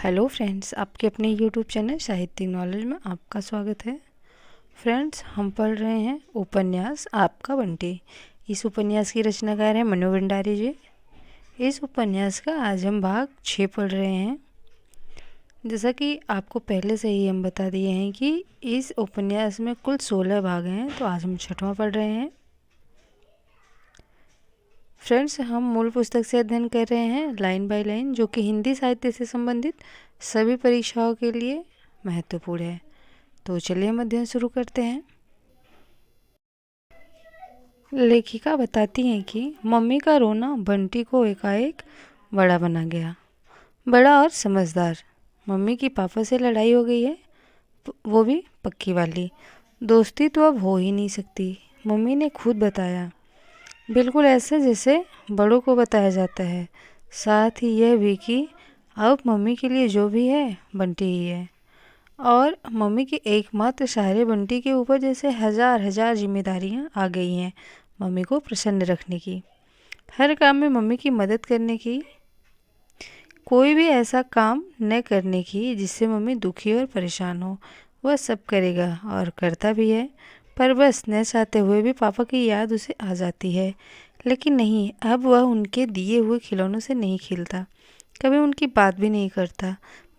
Hello friends, आपके अपने YouTube channel साहित्यिक नॉलेज में आपका स्वागत है। फ्रेंड्स, हम पढ़ रहे हैं उपन्यास आपका बंटी। इस उपन्यास की रचनाकार है मनु भंडारी जी। इस उपन्यास का आज हम भाग 6 पढ़ रहे हैं। जैसा कि आपको पहले से ही हम बता दिए हैं कि इस उपन्यास में कुल 16 भाग हैं, तो आज हम 6वां पढ़ रहे हैं। फ्रेंड्स, हम मूल पुस्तक से अध्ययन कर रहे हैं लाइन बाय लाइन, जो कि हिंदी साहित्य से संबंधित सभी परीक्षाओं के लिए महत्वपूर्ण है। तो चलिए हम अध्ययन शुरू करते हैं। लेखिका बताती हैं कि मम्मी का रोना बंटी को एकाएक बड़ा बना गया, बड़ा और समझदार। मम्मी की पापा से लड़ाई हो गई है, वो भी पक्की वाली। दोस्ती तो अब हो ही नहीं सकती, मम्मी ने खुद बताया। बिल्कुल ऐसे जैसे बड़ों को बताया जाता है। साथ ही यह भी कि अब मम्मी के लिए जो भी है बंटी ही है, और मम्मी के एकमात्र सहारे बंटी के ऊपर जैसे हजार हजार जिम्मेदारियां आ गई हैं मम्मी को प्रसन्न रखने की, हर काम में मम्मी की मदद करने की, कोई भी ऐसा काम न करने की जिससे मम्मी दुखी और परेशान हो, वह सब करेगा और करता भी है। पर बस न चाहते हुए भी पापा की याद उसे आ जाती है। लेकिन नहीं, अब वह उनके दिए हुए खिलौनों से नहीं खेलता, कभी उनकी बात भी नहीं करता।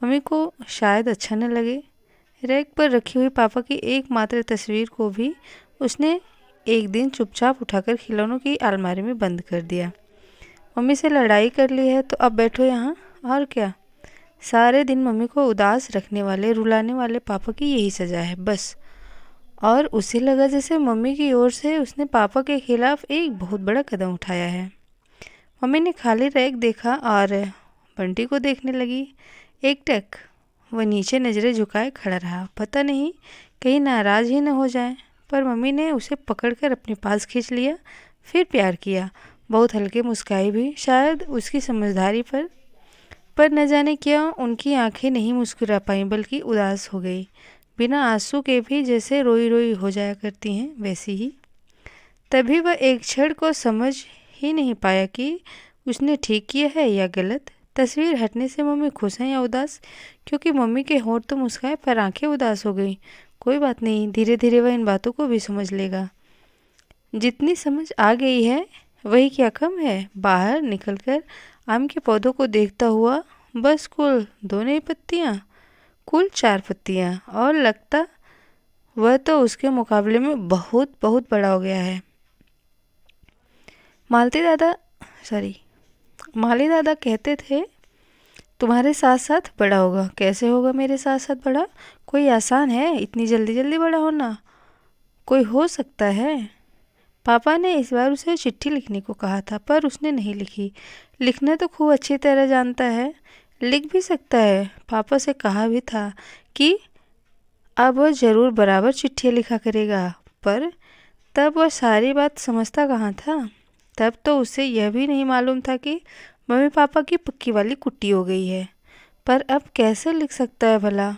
मम्मी को शायद अच्छा न लगे, रैक पर रखी हुई पापा की एकमात्र तस्वीर को भी उसने एक दिन चुपचाप उठाकर खिलौनों की अलमारी में बंद कर दिया। मम्मी से लड़ाई कर ली है तो अब बैठो यहाँ, और क्या। सारे दिन मम्मी को उदास रखने वाले, रुलाने वाले पापा की यही सज़ा है बस। और उसे लगा जैसे मम्मी की ओर से उसने पापा के खिलाफ एक बहुत बड़ा कदम उठाया है। मम्मी ने खाली रैक देखा और बंटी को देखने लगी। एकटक वह नीचे नज़रें झुकाए खड़ा रहा, पता नहीं कहीं नाराज़ ही न हो जाए। पर मम्मी ने उसे पकड़कर अपने पास खींच लिया, फिर प्यार किया, बहुत हल्के मुस्काई भी, शायद उसकी समझदारी पर न जाने क्या उनकी आंखें नहीं मुस्कुरा पाईं, बल्कि उदास हो गई, बिना आंसू के भी, जैसे रोई रोई हो जाया करती हैं वैसी ही। तभी वह एक क्षण को समझ ही नहीं पाया कि उसने ठीक किया है या गलत। तस्वीर हटने से मम्मी खुश हैं या उदास, क्योंकि मम्मी के होंठ तो मुस्काए पर आंखें उदास हो गई। कोई बात नहीं, धीरे धीरे वह इन बातों को भी समझ लेगा। जितनी समझ आ गई है वही क्या कम है। बाहर निकलकर आम के पौधों को देखता हुआ, बस कुल 2 नई पत्तियाँ, कुल 4 पत्तियाँ, और लगता वह तो उसके मुकाबले में बहुत बहुत बड़ा हो गया है। माली दादा कहते थे तुम्हारे साथ साथ बड़ा होगा। कैसे होगा मेरे साथ साथ बड़ा? कोई आसान है इतनी जल्दी जल्दी बड़ा होना? कोई हो सकता है? पापा ने इस बार उसे चिट्ठी लिखने को कहा था, पर उसने नहीं लिखी। लिखना तो खूब अच्छी तरह जानता है, लिख भी सकता है। पापा से कहा भी था कि अब वह ज़रूर बराबर चिट्ठियाँ लिखा करेगा, पर तब वह सारी बात समझता कहाँ था। तब तो उसे यह भी नहीं मालूम था कि मम्मी पापा की पक्की वाली कुट्टी हो गई है। पर अब कैसे लिख सकता है भला?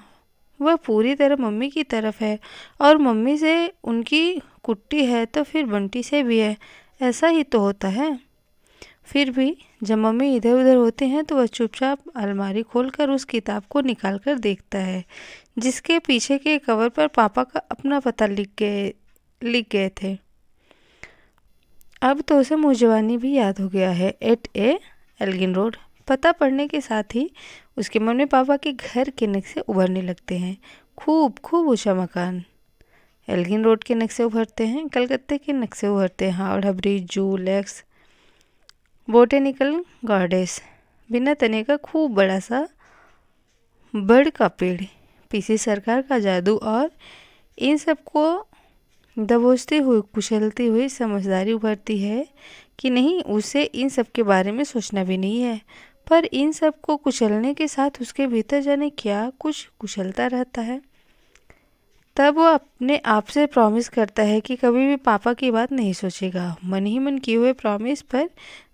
वह पूरी तरह मम्मी की तरफ है, और मम्मी से उनकी कुट्टी है तो फिर बंटी से भी है, ऐसा ही तो होता है। फिर भी जब मम्मी इधर उधर होते हैं तो वह चुपचाप अलमारी खोलकर उस किताब को निकाल कर देखता है, जिसके पीछे के कवर पर पापा का अपना पता लिख गए थे। अब तो उसे मुंहजबानी भी याद हो गया है, एल्गिन रोड। पता पढ़ने के साथ ही उसके मन में पापा के घर के नक्शे उभरने लगते हैं। खूब खूब ऊंचा मकान, एल्गिन रोड के नक्शे उभरते हैं, कलकत्ते के नक्शे उभरते हैं, हावड़ा ब्रिज, जू, लेक्स, बोटेनिकल गार्डन्स, बिना तने का खूब बड़ा सा बड़ का पेड़, पीसी सरकार का जादू, और इन सब को दबोचते हुए कुचलती हुई समझदारी उभरती है कि नहीं, उसे इन सब के बारे में सोचना भी नहीं है। पर इन सब को कुचलने के साथ उसके भीतर जाने क्या कुछ कुचलता रहता है। तब वो अपने आप से प्रॉमिस करता है कि कभी भी पापा की बात नहीं सोचेगा। मन ही मन किए हुए प्रॉमिस पर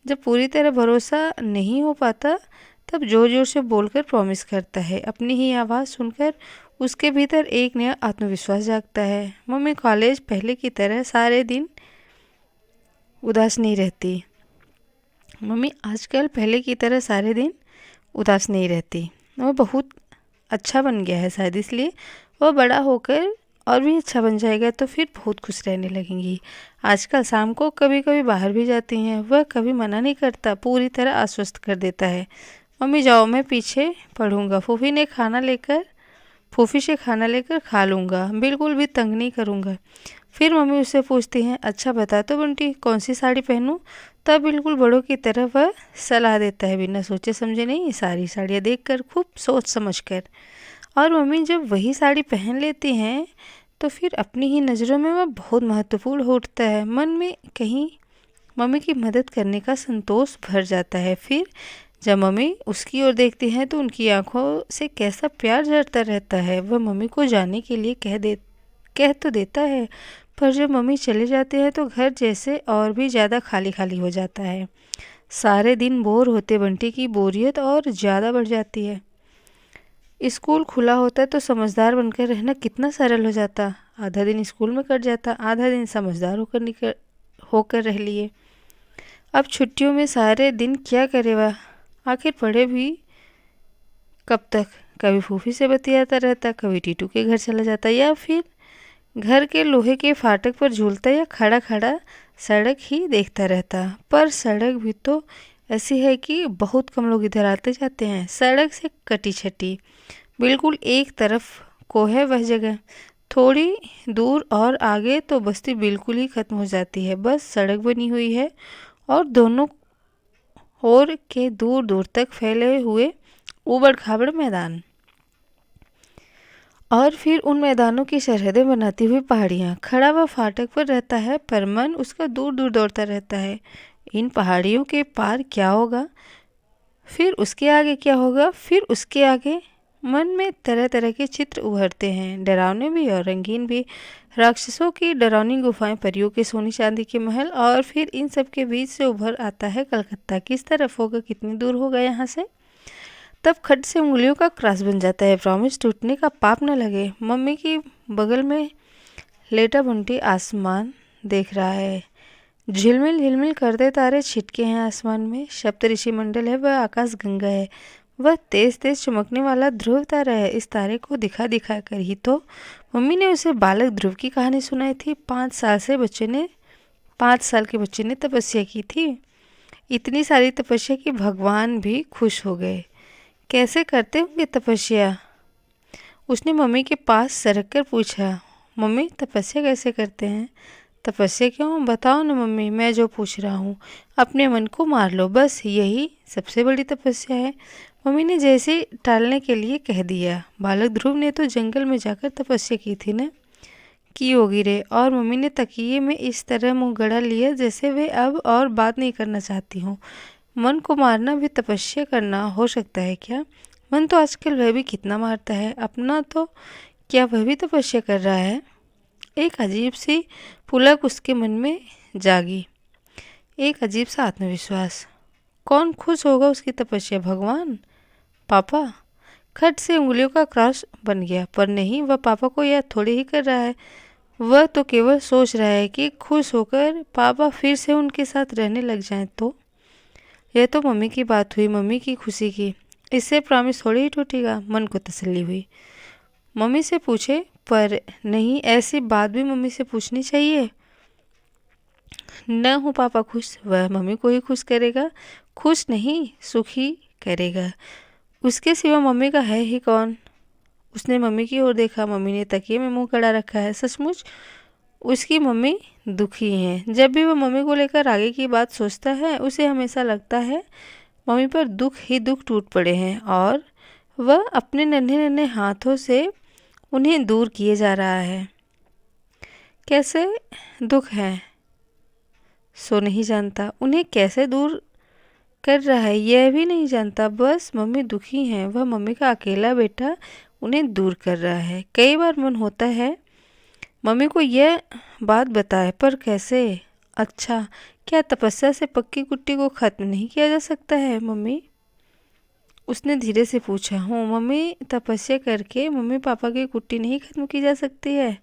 जब पूरी तरह भरोसा नहीं हो पाता, तब जोर जोर से बोलकर प्रॉमिस करता है। अपनी ही आवाज़ सुनकर उसके भीतर एक नया आत्मविश्वास जागता है। मम्मी कॉलेज पहले की तरह सारे दिन उदास नहीं रहती। मम्मी आजकल पहले की तरह सारे दिन उदास नहीं रहती। वह बहुत अच्छा बन गया है शायद, इसलिए वह बड़ा होकर और भी अच्छा बन जाएगा तो फिर बहुत खुश रहने लगेंगी। आजकल शाम को कभी कभी बाहर भी जाती हैं, वह कभी मना नहीं करता, पूरी तरह आश्वस्त कर देता है। मम्मी जाओ, मैं पीछे पढ़ूंगा, फूफी से खाना लेकर खा लूँगा, बिल्कुल भी तंग नहीं करूँगा। फिर मम्मी उससे पूछती हैं, अच्छा बता तो बंटी, कौन सी साड़ी पहनूं? तब बिल्कुल बड़ों की तरह वह सलाह देता है, बिना सोचे समझे नहीं, सारी साड़ियाँ देखकर, खूब सोच समझ कर। और मम्मी जब वही साड़ी पहन लेती हैं तो फिर अपनी ही नज़रों में वह बहुत महत्वपूर्ण हो उठता है। मन में कहीं मम्मी की मदद करने का संतोष भर जाता है। फिर जब मम्मी उसकी ओर देखती हैं तो उनकी आंखों से कैसा प्यार झरता रहता है। वह मम्मी को जाने के लिए कह तो देता है, पर जब मम्मी चले जाते हैं तो घर जैसे और भी ज़्यादा खाली खाली हो जाता है। सारे दिन बोर होते बंटी की बोरियत और ज़्यादा बढ़ जाती है। स्कूल खुला होता तो समझदार बनकर रहना कितना सरल हो जाता। आधा दिन स्कूल में कट जाता, आधा दिन समझदार होकर रह लिए। अब छुट्टियों में सारे दिन क्या करे वह, आखिर पढ़े भी कब तक? कभी फूफी से बतियाता रहता, कभी टीटू के घर चला जाता, या फिर घर के लोहे के फाटक पर झूलता, या खड़ा खड़ा सड़क ही देखता रहता। पर सड़क भी तो ऐसी है कि बहुत कम लोग इधर आते जाते हैं। सड़क से कटी छटी बिल्कुल एक तरफ को है वह जगह, थोड़ी दूर और आगे तो बस्ती बिल्कुल ही खत्म हो जाती है। बस सड़क बनी हुई है और दोनों ओर के दूर दूर तक फैले हुए ऊबड़ खाबड़ मैदान, और फिर उन मैदानों की सरहदें बनाती हुई पहाड़ियाँ। खड़ा वह फाटक पर रहता है, पर मन उसका दूर दूर दौड़ता रहता है। इन पहाड़ियों के पार क्या होगा, फिर उसके आगे क्या होगा, फिर उसके आगे। मन में तरह तरह के चित्र उभरते हैं, डरावने भी और रंगीन भी। राक्षसों की डरावनी गुफाएं, परियों के सोने चांदी के महल, और फिर इन सब के बीच से उभर आता है कलकत्ता। किस तरफ होगा, कितनी दूर होगा यहाँ से? तब खट से उंगलियों का क्रॉस बन जाता है। प्रॉमिस टूटने का पाप न लगे। मम्मी की बगल में लेटा बंटी आसमान देख रहा है। झिलमिल झिलमिल करते तारे छिटके हैं आसमान में। सप्त ऋषि मंडल है, वह आकाश गंगा है, वह तेज तेज चमकने वाला ध्रुव तारा है। इस तारे को दिखा दिखा कर ही तो मम्मी ने उसे बालक ध्रुव की कहानी सुनाई थी। 5 साल के बच्चे ने तपस्या की थी, इतनी सारी तपस्या कि भगवान भी खुश हो गए। कैसे करते होंगे तपस्या? उसने मम्मी के पास सरक कर पूछा, मम्मी तपस्या कैसे करते हैं? तपस्या क्यों, बताओ ना मम्मी, मैं जो पूछ रहा हूँ। अपने मन को मार लो, बस यही सबसे बड़ी तपस्या है। मम्मी ने जैसे टालने के लिए कह दिया। बालक ध्रुव ने तो जंगल में जाकर तपस्या की थी ना? की होगी रे। और मम्मी ने तकिए में इस तरह मुंह गड़ा लिया जैसे वे अब और बात नहीं करना चाहती हूँ। मन को मारना भी तपस्या करना हो सकता है क्या? मन तो आजकल वह भी कितना मारता है अपना, तो क्या वह भी तपस्या कर रहा है? एक अजीब सी पुलक उसके मन में जागी, एक अजीब सा आत्मविश्वास। कौन खुश होगा उसकी तपस्या, भगवान? पापा? खट से उंगलियों का क्रॉस बन गया, पर नहीं, वह पापा को याद थोड़ी ही कर रहा है। वह तो केवल सोच रहा है कि खुश होकर पापा फिर से उनके साथ रहने लग जाएं तो। यह तो मम्मी की बात हुई, मम्मी की खुशी की, इससे प्रॉमिस थोड़ी ही टूटेगा। मन को तसल्ली हुई। मम्मी से पूछे, पर नहीं, ऐसी बात भी मम्मी से पूछनी चाहिए। न हो पापा खुश, वह मम्मी को ही खुश करेगा। खुश नहीं, सुखी करेगा। उसके सिवा मम्मी का है ही कौन? उसने मम्मी की ओर देखा। मम्मी ने तकिए में मुंह कड़ा रखा है। सचमुच उसकी मम्मी दुखी हैं। जब भी वह मम्मी को लेकर आगे की बात सोचता है, उसे हमेशा लगता है मम्मी पर दुख ही दुख टूट पड़े हैं और वह अपने नन्हे नन्हे हाथों से उन्हें दूर किए जा रहा है। कैसे दुख है सो नहीं जानता, उन्हें कैसे दूर कर रहा है यह भी नहीं जानता। बस मम्मी दुखी हैं, वह मम्मी का अकेला बेटा उन्हें दूर कर रहा है। कई बार मन होता है मम्मी को यह बात बताए, पर कैसे? अच्छा, क्या तपस्या से पक्की कुट्टी को खत्म नहीं किया जा सकता है मम्मी? उसने धीरे से पूछा। हूँ मम्मी, तपस्या करके मम्मी पापा की कुट्टी नहीं खत्म की जा सकती है?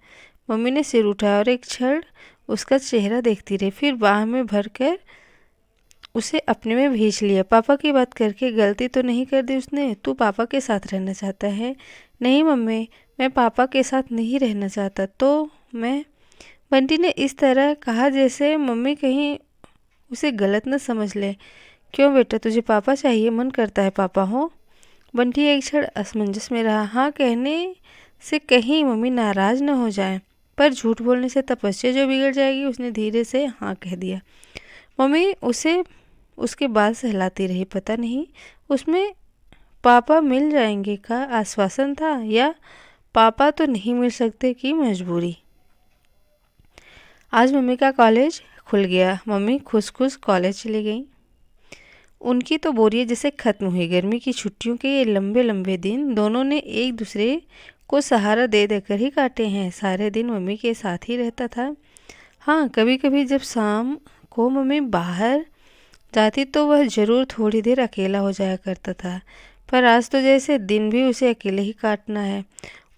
मम्मी ने सिर उठाया और एक क्षण उसका चेहरा देखती रही, फिर बाह में भरकर उसे अपने में भेज लिया। पापा की बात करके गलती तो नहीं कर दी उसने? तू पापा के साथ रहना चाहता है? नहीं मम्मी, मैं पापा के साथ नहीं रहना चाहता। तो मैं बंटी ने इस तरह कहा जैसे मम्मी कहीं उसे गलत न समझ ले। क्यों बेटा, तुझे पापा चाहिए? मन करता है पापा हो? बंटी एक क्षण असमंजस में रहा। हाँ कहने से कहीं मम्मी नाराज न हो जाए, पर झूठ बोलने से तपस्या जो बिगड़ जाएगी। उसने धीरे से हाँ कह दिया। मम्मी उसे उसके बाल सहलाती रही। पता नहीं उसमें पापा मिल जाएंगे का आश्वासन था या पापा तो नहीं मिल सकते की मजबूरी। आज मम्मी का कॉलेज खुल गया। मम्मी खुश खुश कॉलेज चली गई। उनकी तो बोरियत जैसे खत्म हुई। गर्मी की छुट्टियों के ये लंबे लंबे दिन दोनों ने एक दूसरे को सहारा दे देकर ही काटे हैं। सारे दिन मम्मी के साथ ही रहता था। हाँ, कभी कभी जब शाम को मम्मी बाहर जाती तो वह ज़रूर थोड़ी देर अकेला हो जाया करता था, पर आज तो जैसे दिन भी उसे अकेले ही काटना है।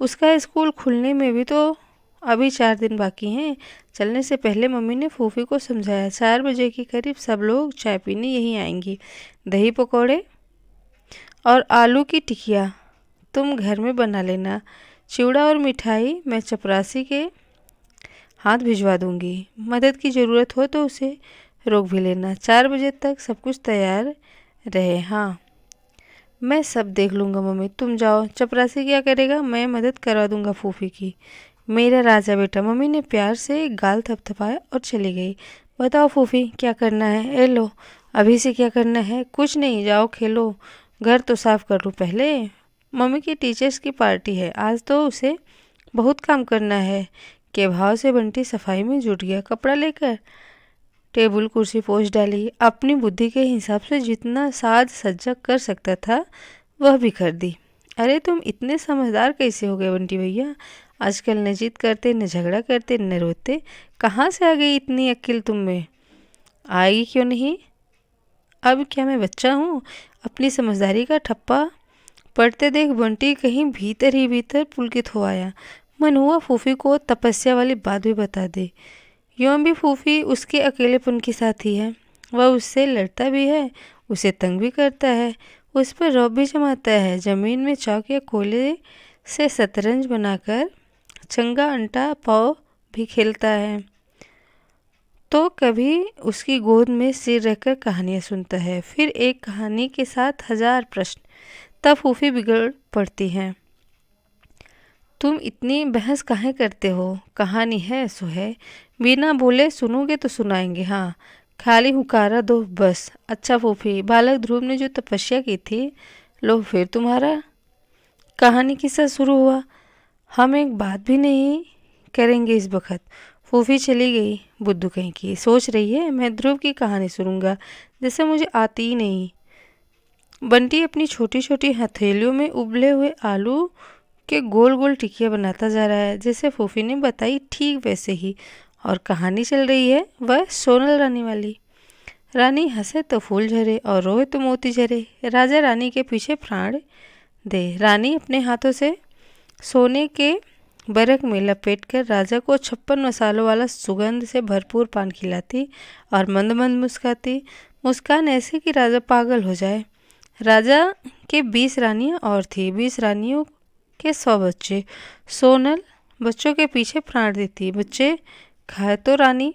उसका स्कूल खुलने में भी तो अभी 4 दिन बाकी हैं। चलने से पहले मम्मी ने फूफी को समझाया, 4 बजे के करीब सब लोग चाय पीने यहीं आएंगी। दही पकौड़े और आलू की टिकिया तुम घर में बना लेना। चिवड़ा और मिठाई मैं चपरासी के हाथ भिजवा दूंगी। मदद की ज़रूरत हो तो उसे रोक भी लेना। 4 बजे तक सब कुछ तैयार रहे। हाँ, मैं सब देख लूँगा मम्मी, तुम जाओ। चपरासी क्या करेगा? मैं मदद करवा दूंगा फूफी की। मेरा राजा बेटा। मम्मी ने प्यार से गाल थपथपाया और चली गई। बताओ फूफी, क्या करना है? ए लो, अभी से क्या करना है? कुछ नहीं, जाओ खेलो। घर तो साफ कर लूँ पहले। मम्मी की टीचर्स की पार्टी है आज, तो उसे बहुत काम करना है के भाव से बंटी सफाई में जुट गया। कपड़ा लेकर टेबल कुर्सी पोंछ डाली। अपनी बुद्धि के हिसाब से जितना साज सज्जा कर सकता था वह भी कर दी। अरे तुम इतने समझदार कैसे हो गए बंटी भैया? आजकल न जिद करते, न झगड़ा करते, न रोते। कहाँ से आ गई इतनी अक्ल तुम में? आएगी क्यों नहीं? अब क्या मैं बच्चा हूँ? अपनी समझदारी का ठप्पा पढ़ते देख बंटी कहीं भीतर ही भीतर पुलकित हो आया। मन हुआ फूफी को तपस्या वाली बात भी बता दे। यूँ भी फूफी उसके अकेलेपन की साथी है। वह उससे लड़ता भी है, उसे तंग भी करता है, उस पर रौब भी जमाता है। ज़मीन में चौक या कोयले से शतरंज बनाकर चंगा अंटा पाव भी खेलता है, तो कभी उसकी गोद में सिर रखकर कहानियाँ सुनता है। फिर एक कहानी के साथ 1000 प्रश्न। तब फूफी बिगड़ पड़ती हैं। तुम इतनी बहस काहे करते हो? कहानी है सो है, बिना बोले सुनोगे तो सुनाएंगे। हाँ, खाली हुकारा दो बस। अच्छा फूफी, बालक ध्रुव ने जो तपस्या की थी, लो फिर तुम्हारा कहानी किस्सा शुरू हुआ। हम एक बात भी नहीं करेंगे इस वक्त। फूफी चली गई। बुद्धू कहीं की सोच रही है मैं ध्रुव की कहानी सुनूंगा, जैसे मुझे आती ही नहीं। बंटी अपनी छोटी छोटी हथेलियों में उबले हुए आलू के गोल गोल टिकिया बनाता जा रहा है, जैसे फूफी ने बताई ठीक वैसे ही। और कहानी चल रही है वह सोनल रानी वाली। रानी हंसे तो फूल झरे और रोए तो मोती झरे। राजा रानी के पीछे प्राण दे। रानी अपने हाथों से सोने के बरक में लपेटकर राजा को 56 मसालों वाला सुगंध से भरपूर पान खिलाती और मंद मंद मुस्काती। मुस्कान ऐसी कि राजा पागल हो जाए। राजा के 20 रानियां और थी, 20 रानियों के 100 बच्चे। सोनल बच्चों के पीछे प्राण देती। बच्चे खाए तो रानी,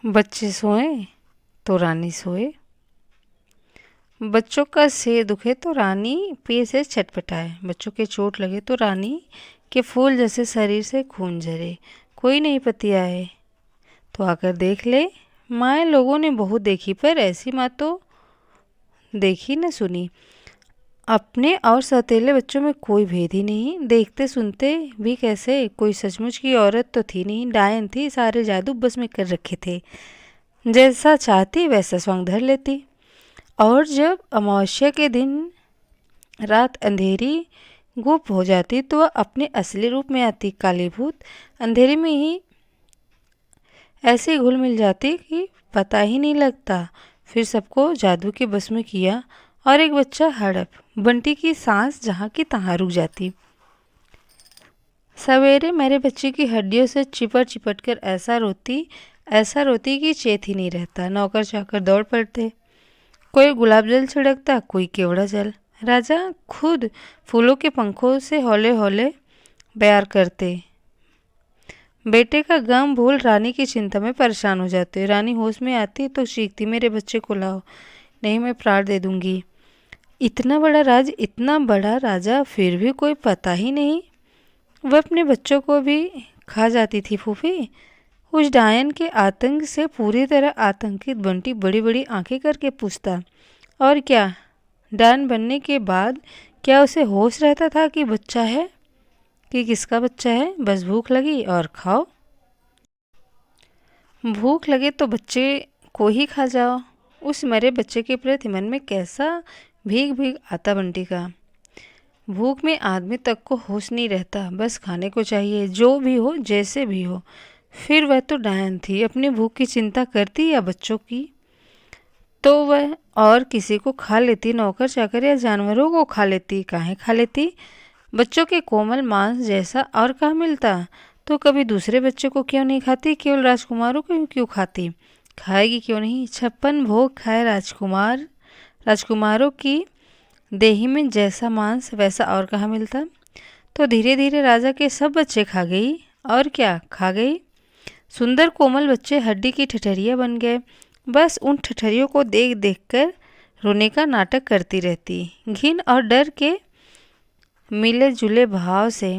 बच्चे सोए तो रानी सोए। बच्चों का सिर दुखे तो रानी पीर से छटपटाए। बच्चों के चोट लगे तो रानी के फूल जैसे शरीर से खून झरे। कोई नहीं पति आए तो आकर देख ले। माएँ लोगों ने बहुत देखी, पर ऐसी माँ तो देखी न सुनी। अपने और सौतेले बच्चों में कोई भेद ही नहीं। देखते सुनते भी कैसे? कोई सचमुच की औरत तो थी नहीं, डायन थी। सारे जादू बस में कर रखे थे। जैसा चाहती वैसा स्वांग धर लेती। और जब अमावस्या के दिन रात अंधेरी गुप्त हो जाती तो वह अपने असली रूप में आती। काली भूत अंधेरे में ही ऐसे घुल मिल जाती कि पता ही नहीं लगता। फिर सबको जादू के बस में किया और एक बच्चा हड़प। बंटी की सांस जहाँ की तहाँ रुक जाती। सवेरे मेरे बच्चे की हड्डियों से चिपट चिपट कर ऐसा रोती कि चैत ही नहीं रहता। नौकर चाकर दौड़ पड़ते, कोई गुलाब जल छिड़कता, कोई केवड़ा जल। राजा खुद फूलों के पंखों से हौले हौले बयार करते। बेटे का गम भूल रानी की चिंता में परेशान हो जाते। रानी होश में आती तो चीखती, मेरे बच्चे को लाओ, नहीं मैं प्राण दे दूंगी। इतना बड़ा राजा, फिर भी कोई पता ही नहीं। वह अपने बच्चों को भी खा जाती थी फूफी। उस डायन के आतंक से पूरी तरह आतंकित बंटी बड़ी बड़ी आंखें करके पूछता, और क्या डायन बनने के बाद क्या उसे होश रहता था कि बच्चा है, कि किसका बच्चा है? बस भूख लगी और खाओ, भूख लगे तो बच्चे को ही खा जाओ। उस मरे बच्चे के प्रति मन में कैसा भीग भीग आता बंटी का। भूख में आदमी तक को होश नहीं रहता, बस खाने को चाहिए, जो भी हो जैसे भी हो। फिर वह तो डायन थी, अपनी भूख की चिंता करती या बच्चों की? तो वह और किसी को खा लेती, नौकर चाकर या जानवरों को खा लेती। काहे खा लेती? बच्चों के कोमल मांस जैसा और कहाँ मिलता? तो कभी दूसरे बच्चे को क्यों नहीं खाती, केवल राजकुमारों को क्यों खाती? खाएगी क्यों नहीं? 56 भोग खाए राजकुमारों की देही में जैसा मांस वैसा और कहाँ मिलता? तो धीरे धीरे राजा के सब बच्चे खा गई। और क्या खा गई? सुंदर कोमल बच्चे हड्डी की ठठरियाँ बन गए। बस उन ठठरियों को देख देख कर रोने का नाटक करती रहती। घिन और डर के मिले जुले भाव से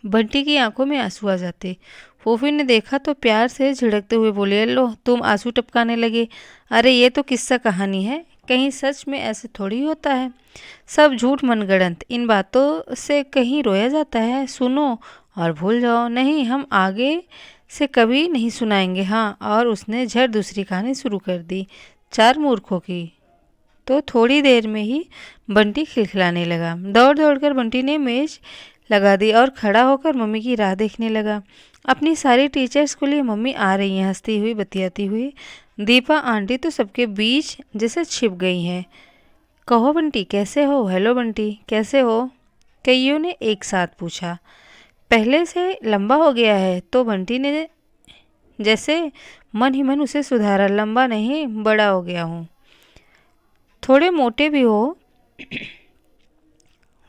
बंटी की आंखों में आंसू आ जाते। फूफी ने देखा तो प्यार से झिड़कते हुए बोले, लो तुम आंसू टपकाने लगे। अरे ये तो किस्सा कहानी है, कहीं सच में ऐसे थोड़ी होता है। सब झूठ मनगढ़ंत, इन बातों से कहीं रोया जाता है। सुनो और भूल जाओ। नहीं, हम आगे से कभी नहीं सुनाएंगे। हाँ। और उसने झट दूसरी कहानी शुरू कर दी, 4 मूर्खों की। तो थोड़ी देर में ही बंटी खिलखिलाने लगा। दौड़ दौड़ कर बंटी ने मेज लगा दी और खड़ा होकर मम्मी की राह देखने लगा। अपनी सारी टीचर्स को लिए मम्मी आ रही हैं, हंसती हुई बतियाती हुई। दीपा आंटी तो सबके बीच जैसे छिप गई हैं। कहो बंटी कैसे हो? हेलो बंटी कैसे हो? कईयों ने एक साथ पूछा। पहले से लंबा हो गया है, तो बंटी ने जैसे मन ही मन उसे सुधारा। लंबा नहीं, बड़ा हो गया हूँ। थोड़े मोटे भी हो,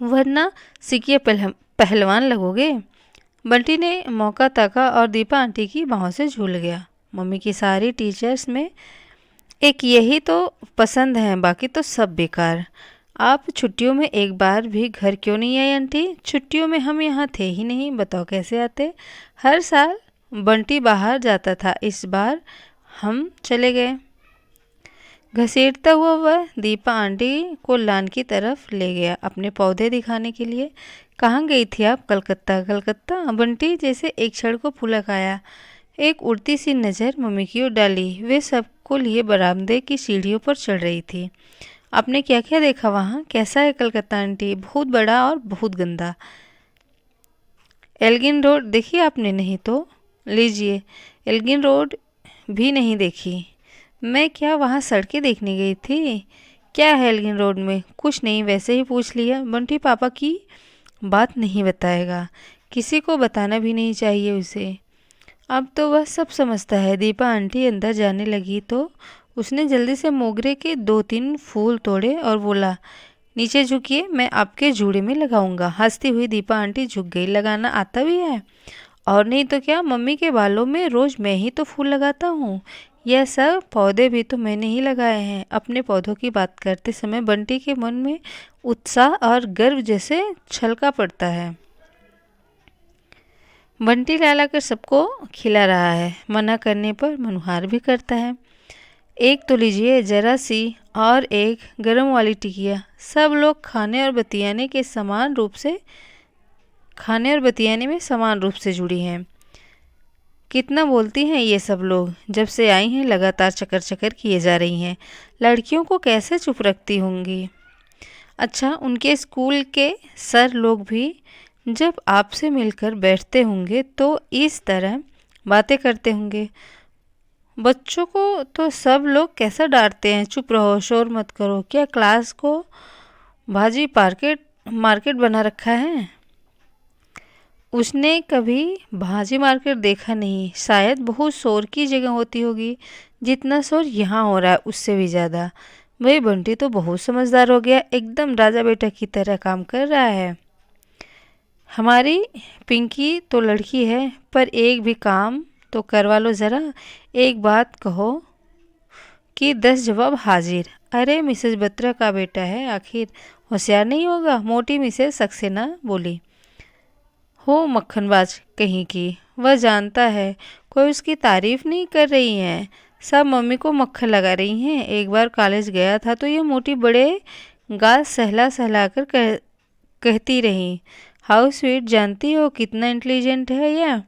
वरना सीखिए पहलवान लगोगे। बंटी ने मौका ताका और दीपा आंटी की बाहों से झूल गया। मम्मी की सारी टीचर्स में एक यही तो पसंद है, बाकी तो सब बेकार। आप छुट्टियों में एक बार भी घर क्यों नहीं आए आंटी? छुट्टियों में हम यहाँ थे ही नहीं, बताओ कैसे आते? हर साल बंटी बाहर जाता था, इस बार हम चले गए। घसीटता हुआ वह दीपा आंटी को लान की तरफ ले गया, अपने पौधे दिखाने के लिए। कहाँ गई थी आप? कलकत्ता। कलकत्ता? बंटी जैसे एक क्षण को पुलक आया। एक उड़ती सी नज़र मम्मी की ओर डाली। वे सबको लिए बरामदे की सीढ़ियों पर चढ़ रही थी। आपने क्या क्या देखा वहाँ? कैसा है कलकत्ता आंटी? बहुत बड़ा और बहुत गंदा। एल्गिन रोड देखी आपने? नहीं तो लीजिए, एल्गिन रोड भी नहीं देखी। मैं क्या वहाँ सड़कें देखने गई थी? क्या है एल्गिन रोड में? कुछ नहीं, वैसे ही पूछ लिया। बंटी पापा की बात नहीं बताएगा, किसी को बताना भी नहीं चाहिए उसे। अब तो वह सब समझता है। दीपा आंटी अंदर जाने लगी तो उसने जल्दी से मोगरे के 2-3 फूल तोड़े और बोला, नीचे झुकिए, मैं आपके जूड़े में लगाऊंगा। हंसती हुई दीपा आंटी झुक गई। लगाना आता भी है? और नहीं तो क्या, मम्मी के बालों में रोज मैं ही तो फूल लगाता हूँ। यह सब पौधे भी तो मैंने ही लगाए हैं। अपने पौधों की बात करते समय बंटी के मन में उत्साह और गर्व जैसे छलका पड़ता है। बंटी लाला कर सबको खिला रहा है, मना करने पर मनुहार भी करता है। एक तो लीजिए जरा सी, और एक गरम वाली टिकिया। सब लोग खाने और बतियाने में समान रूप से जुड़ी हैं। कितना बोलती हैं ये सब लोग, जब से आई हैं लगातार चकर चकर किए जा रही हैं। लड़कियों को कैसे चुप रखती होंगी? अच्छा, उनके स्कूल के सर लोग भी जब आपसे मिलकर बैठते होंगे तो इस तरह बातें करते होंगे। बच्चों को तो सब लोग कैसा डांटते हैं, चुप रहो, शोर मत करो। क्या क्लास को भाजी मार्केट बना रखा है? उसने कभी भाजी मारकर देखा नहीं, शायद बहुत शोर की जगह होती होगी, जितना शोर यहाँ हो रहा है उससे भी ज़्यादा। भाई बंटी तो बहुत समझदार हो गया, एकदम राजा बेटा की तरह काम कर रहा है। हमारी पिंकी तो लड़की है, पर एक भी काम तो करवा लो ज़रा। एक बात कहो कि 10 जवाब हाजिर। अरे मिसेस बत्रा का बेटा है, आखिर होशियार नहीं होगा? मोटी मिसेस सक्सेना बोली। हो मक्खनबाज कहीं की, वह जानता है कोई उसकी तारीफ नहीं कर रही है, सब मम्मी को मक्खन लगा रही हैं। एक बार कॉलेज गया था तो ये मोटी बड़े गाल सहला सहला कर कहती रही, हाउ स्वीट, जानती हो कितना इंटेलिजेंट है यह।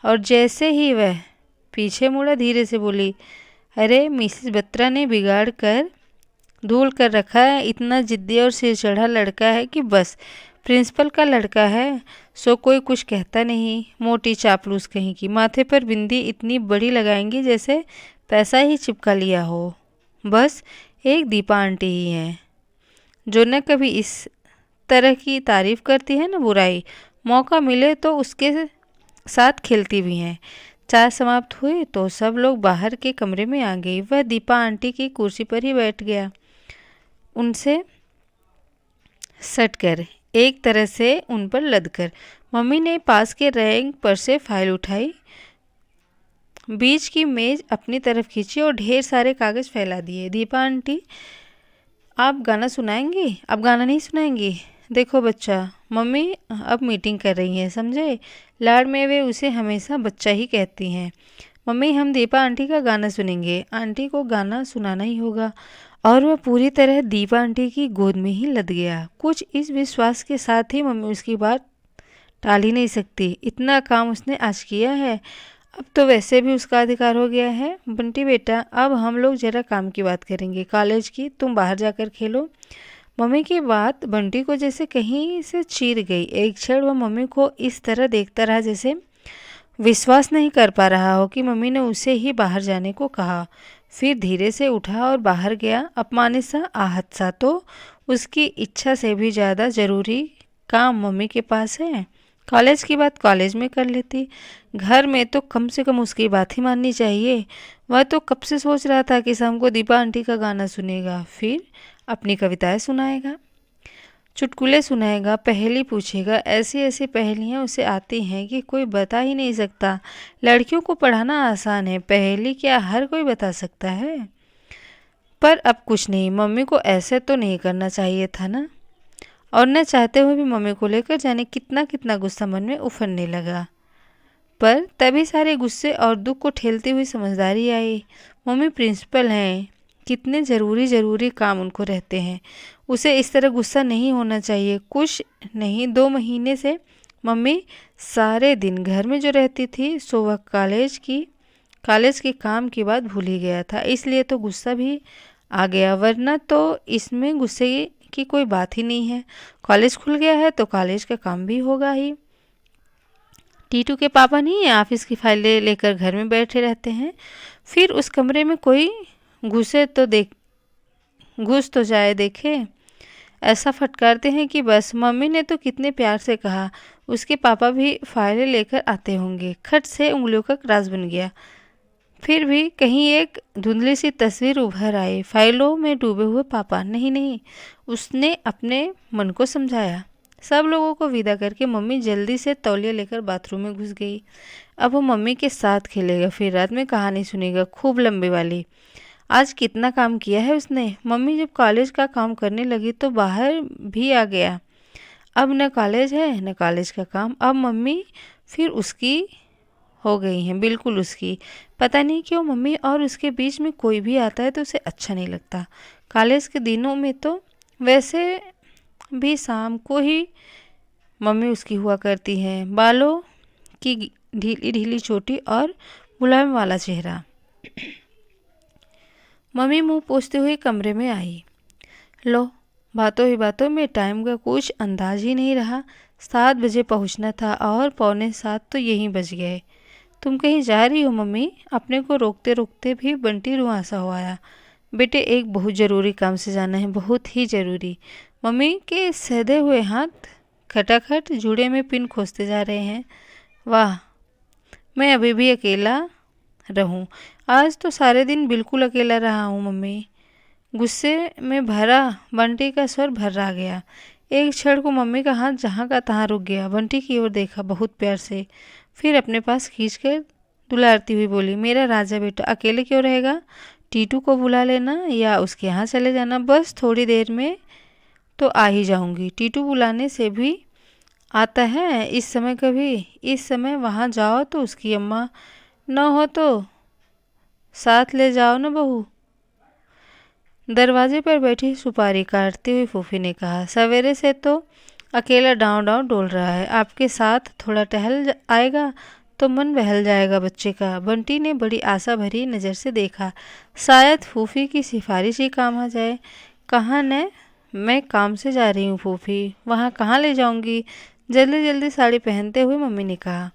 और जैसे ही वह पीछे मुड़ा धीरे से बोली, अरे मिसेस बत्रा ने बिगाड़ कर धूल कर रखा है, इतना जिद्दी और सिर चढ़ा लड़का है कि बस प्रिंसिपल का लड़का है, सो कोई कुछ कहता नहीं। मोटी चापलूस कहीं की, माथे पर बिंदी इतनी बड़ी लगाएंगी जैसे पैसा ही चिपका लिया हो। बस एक दीपा आंटी ही हैं जो न कभी इस तरह की तारीफ करती है न बुराई, मौका मिले तो उसके साथ खेलती भी हैं। चाय समाप्त हुई तो सब लोग बाहर के कमरे में आ गई। वह दीपा आंटी की कुर्सी पर ही बैठ गया, उनसे सट कर, एक तरह से उन पर लद कर। मम्मी ने पास के रैक पर से फाइल उठाई, बीच की मेज अपनी तरफ खींची और ढेर सारे कागज फैला दिए। दीपा आंटी, आप गाना सुनाएंगी? आप गाना नहीं सुनाएंगी? देखो बच्चा, मम्मी अब मीटिंग कर रही हैं, समझे? लाड़ में वे उसे हमेशा बच्चा ही कहती हैं। मम्मी हम दीपा आंटी का गाना सुनेंगे। आंटी को गाना सुनाना ही होगा। और वह पूरी तरह दीपा आंटी की गोद में ही लद गया, कुछ इस विश्वास के साथ ही मम्मी उसकी बात टाल ही नहीं सकती। इतना काम उसने आज किया है, अब तो वैसे भी उसका अधिकार हो गया है। बंटी बेटा, अब हम लोग जरा काम की बात करेंगे, कॉलेज की। तुम बाहर जाकर खेलो। मम्मी की बात बंटी को जैसे कहीं से चीर गई। एक क्षण वह मम्मी को इस तरह देखता रहा जैसे विश्वास नहीं कर पा रहा हो कि मम्मी ने उसे ही बाहर जाने को कहा। फिर धीरे से उठा और बाहर गया। अपमानित सा, आहत सा, तो उसकी इच्छा से भी ज़्यादा ज़रूरी काम मम्मी के पास है। कॉलेज की बात कॉलेज में कर लेती, घर में तो कम से कम उसकी बात ही माननी चाहिए। वह तो कब से सोच रहा था कि शाम को दीपा आंटी का गाना सुनेगा, फिर अपनी कविताएं सुनाएगा, चुटकुले सुनाएगा, पहेली पूछेगा। ऐसी ऐसी पहेलियाँ उसे आती हैं कि कोई बता ही नहीं सकता। लड़कियों को पढ़ाना आसान है, पहेली क्या हर कोई बता सकता है? पर अब कुछ नहीं, मम्मी को ऐसे तो नहीं करना चाहिए था ना। और न चाहते हुए भी मम्मी को लेकर जाने कितना कितना गुस्सा मन में उफरने लगा। पर तभी सारे गुस्से और दुख को ठेलती हुई समझदारी आई। मम्मी प्रिंसिपल हैं, कितने ज़रूरी काम उनको रहते हैं, उसे इस तरह गुस्सा नहीं होना चाहिए। कुछ नहीं, 2 महीने से मम्मी सारे दिन घर में जो रहती थी, सो वह कॉलेज के काम की बात भूल ही गया था, इसलिए तो गुस्सा भी आ गया, वरना तो इसमें गुस्से की कोई बात ही नहीं है। कॉलेज खुल गया है तो कॉलेज का काम भी होगा ही। टीटू के पापा नहीं है, ऑफिस की फाइलें लेकर घर में बैठे रहते हैं, फिर उस कमरे में कोई घुस तो जाए देखे। ऐसा फटकारते हैं कि बस। मम्मी ने तो कितने प्यार से कहा, उसके पापा भी फाइलें लेकर आते होंगे। खट से उंगलियों का क्रास बन गया। फिर भी कहीं एक धुंधली सी तस्वीर उभर आई, फाइलों में डूबे हुए पापा। नहीं नहीं, उसने अपने मन को समझाया। सब लोगों को विदा करके मम्मी जल्दी से तौलिया लेकर बाथरूम में घुस गई। अब वो मम्मी के साथ खेलेगा, फिर रात में कहानी सुनेगा, खूब लंबी वाली। आज कितना काम किया है उसने। मम्मी जब कॉलेज का काम करने लगी तो बाहर भी आ गया। अब न कॉलेज है न कॉलेज का काम, अब मम्मी फिर उसकी हो गई हैं, बिल्कुल उसकी। पता नहीं क्यों मम्मी और उसके बीच में कोई भी आता है तो उसे अच्छा नहीं लगता। कॉलेज के दिनों में तो वैसे भी शाम को ही मम्मी उसकी हुआ करती हैं, बालों की ढीली ढीली चोटी और मुलायम वाला चेहरा। मम्मी मुंह पोंछते हुए कमरे में आई। लो, बातों ही बातों में टाइम का कुछ अंदाज ही नहीं रहा। 7 बजे पहुंचना था और 6:45 तो यहीं बज गए। तुम कहीं जा रही हो मम्मी? अपने को रोकते रोकते भी बंटी रुआंसा हो आया। बेटे, एक बहुत ज़रूरी काम से जाना है, बहुत ही ज़रूरी। मम्मी के सधे हुए हाथ खटाखट जूड़े में पिन खोजते जा रहे हैं। वाह, मैं अभी भी अकेला रहूं। आज तो सारे दिन बिल्कुल अकेला रहा हूँ मम्मी। गुस्से में भरा बंटी का स्वर भर्रा गया। एक क्षण को मम्मी का हाथ जहाँ का तहाँ रुक गया। बंटी की ओर देखा बहुत प्यार से, फिर अपने पास खींचकर दुलारती हुई बोली, मेरा राजा बेटा अकेले क्यों रहेगा? टीटू को बुला लेना या उसके यहाँ चले जाना, बस थोड़ी देर में तो आ ही जाऊंगी। टीटू बुलाने से भी आता है इस समय कभी? इस समय वहाँ जाओ तो उसकी अम्मा न हो तो साथ ले जाओ ना बहू। दरवाजे पर बैठी सुपारी काटती हुई फूफी ने कहा, सवेरे से तो अकेला डाँव डाँव डोल रहा है, आपके साथ थोड़ा टहल आएगा तो मन बहल जाएगा बच्चे का। बंटी ने बड़ी आशा भरी नज़र से देखा, शायद फूफी की सिफारिश ही काम आ जाए। कहाँ न, मैं काम से जा रही हूँ फूफी, वहाँ कहाँ ले जाऊँगी? जल्दी जल्दी साड़ी पहनते हुए मम्मी ने कहा,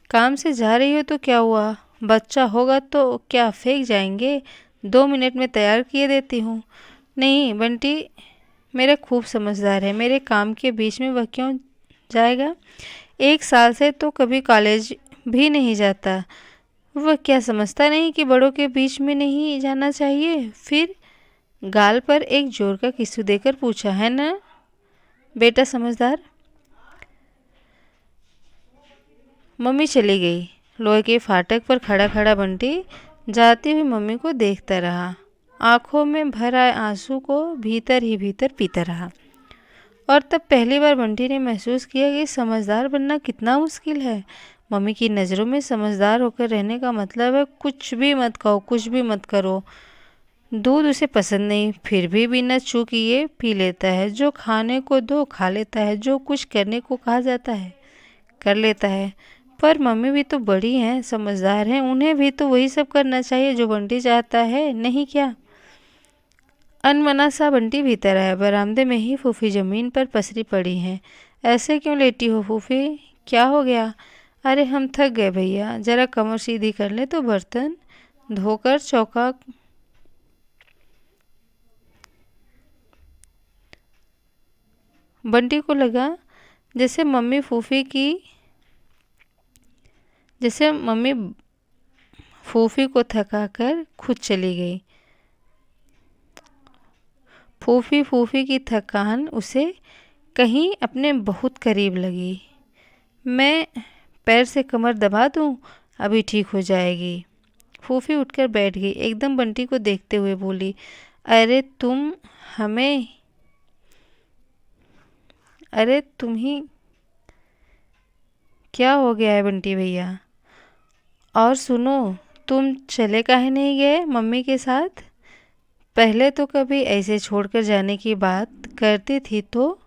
काम से जा रही हो तो क्या हुआ, बच्चा होगा तो क्या फेंक जाएंगे? 2 मिनट में तैयार किए देती हूँ। नहीं, बंटी मेरा खूब समझदार है, मेरे काम के बीच में वह क्यों जाएगा? 1 साल से तो कभी कॉलेज भी नहीं जाता। वह क्या समझता नहीं कि बड़ों के बीच में नहीं जाना चाहिए? फिर गाल पर एक जोर का किस्सू देकर पूछा, है ना बेटा समझदार? मम्मी चली गई। लोहे के फाटक पर खड़ा खड़ा बंटी जाती हुई मम्मी को देखता रहा। आंखों में भर आए आंसू को भीतर ही भीतर पीता रहा। और तब पहली बार बंटी ने महसूस किया कि समझदार बनना कितना मुश्किल है। मम्मी की नज़रों में समझदार होकर रहने का मतलब है कुछ भी मत खाओ, कुछ भी मत करो। दूध उसे पसंद नहीं, फिर भी बिना चू किए पी लेता है। जो खाने को दो खा लेता है, जो कुछ करने को कहा जाता है कर लेता है। पर मम्मी भी तो बड़ी हैं, समझदार हैं, उन्हें भी तो वही सब करना चाहिए जो बंटी चाहता है, नहीं क्या? अनमना सा बंटी भीतर आया। बरामदे में ही फूफी जमीन पर पसरी पड़ी हैं। ऐसे क्यों लेटी हो फूफी, क्या हो गया? अरे हम थक गए भैया, जरा कमर सीधी कर ले तो बर्तन धोकर चौका। बंटी को लगा जैसे मम्मी फूफी को थकाकर खुद चली गई। फूफी की थकान उसे कहीं अपने बहुत करीब लगी। मैं पैर से कमर दबा दूं, अभी ठीक हो जाएगी। फूफी उठकर बैठ गई, एकदम बंटी को देखते हुए बोली, अरे तुम ही क्या हो गया है बंटी भैया? और सुनो, तुम चले काहे नहीं गए मम्मी के साथ? पहले तो कभी ऐसे छोड़कर जाने की बात करती थी तो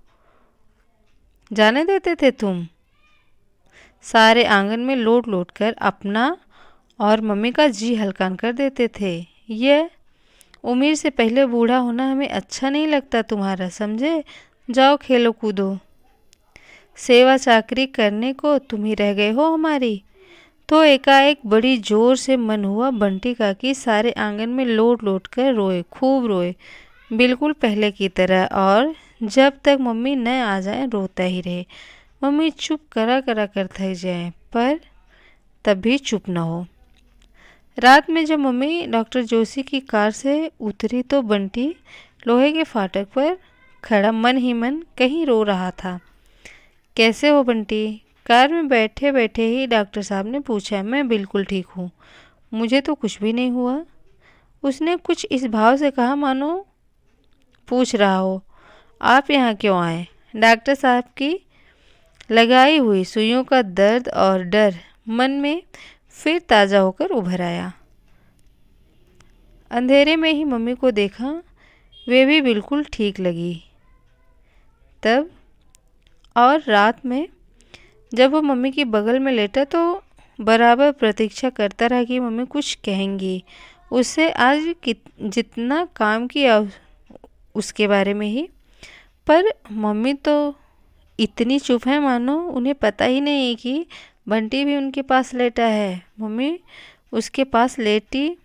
जाने देते थे तुम। सारे आंगन में लोट लोट कर अपना और मम्मी का जी हल्कान कर देते थे। ये उम्र से पहले बूढ़ा होना हमें अच्छा नहीं लगता तुम्हारा, समझे? जाओ खेलो कूदो, सेवा चाकरी करने को तुम ही रह गए हो हमारी। तो एकाएक बड़ी जोर से मन हुआ बंटी का कि सारे आंगन में लोट लोट कर रोए, खूब रोए, बिल्कुल पहले की तरह। और जब तक मम्मी न आ जाए रोता ही रहे। मम्मी चुप करा करा कर थक जाए पर तब भी चुप न हो। रात में जब मम्मी डॉक्टर जोशी की कार से उतरी तो बंटी लोहे के फाटक पर खड़ा मन ही मन कहीं रो रहा था। कैसे हो बंटी? कार में बैठे बैठे ही डॉक्टर साहब ने पूछा। मैं बिल्कुल ठीक हूँ, मुझे तो कुछ भी नहीं हुआ। उसने कुछ इस भाव से कहा मानो पूछ रहा हो, आप यहाँ क्यों आए? डॉक्टर साहब की लगाई हुई सुइयों का दर्द और डर मन में फिर ताज़ा होकर उभर आया। अंधेरे में ही मम्मी को देखा, वे भी बिल्कुल ठीक लगी। तब और रात में जब वो मम्मी की बगल में लेटा तो बराबर प्रतीक्षा करता रहा कि मम्मी कुछ कहेंगी उससे आज जितना काम किया उसके बारे में ही। पर मम्मी तो इतनी चुप है मानो उन्हें पता ही नहीं कि बंटी भी उनके पास लेटा है। मम्मी उसके पास लेटी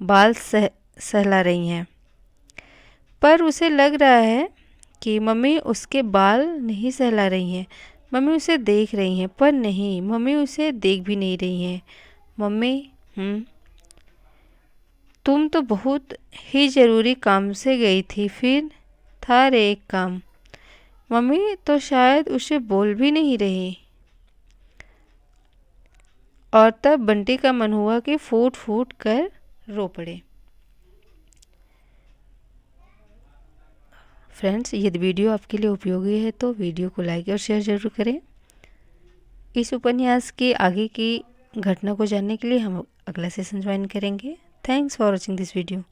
बाल सहला रही हैं, पर उसे लग रहा है कि मम्मी उसके बाल नहीं सहला रही हैं। मम्मी उसे देख रही हैं, पर नहीं, मम्मी उसे देख भी नहीं रही हैं। मम्मी, तुम तो बहुत ही ज़रूरी काम से गई थी, फिर था रे एक काम। मम्मी तो शायद उसे बोल भी नहीं रही। और तब बंटी का मन हुआ कि फूट फूट कर रो पड़े। फ्रेंड्स, यदि वीडियो आपके लिए उपयोगी है तो वीडियो को लाइक और शेयर ज़रूर करें। इस उपन्यास की आगे की घटना को जानने के लिए हम अगला सेशन ज्वाइन करेंगे। Thanks for watching this video.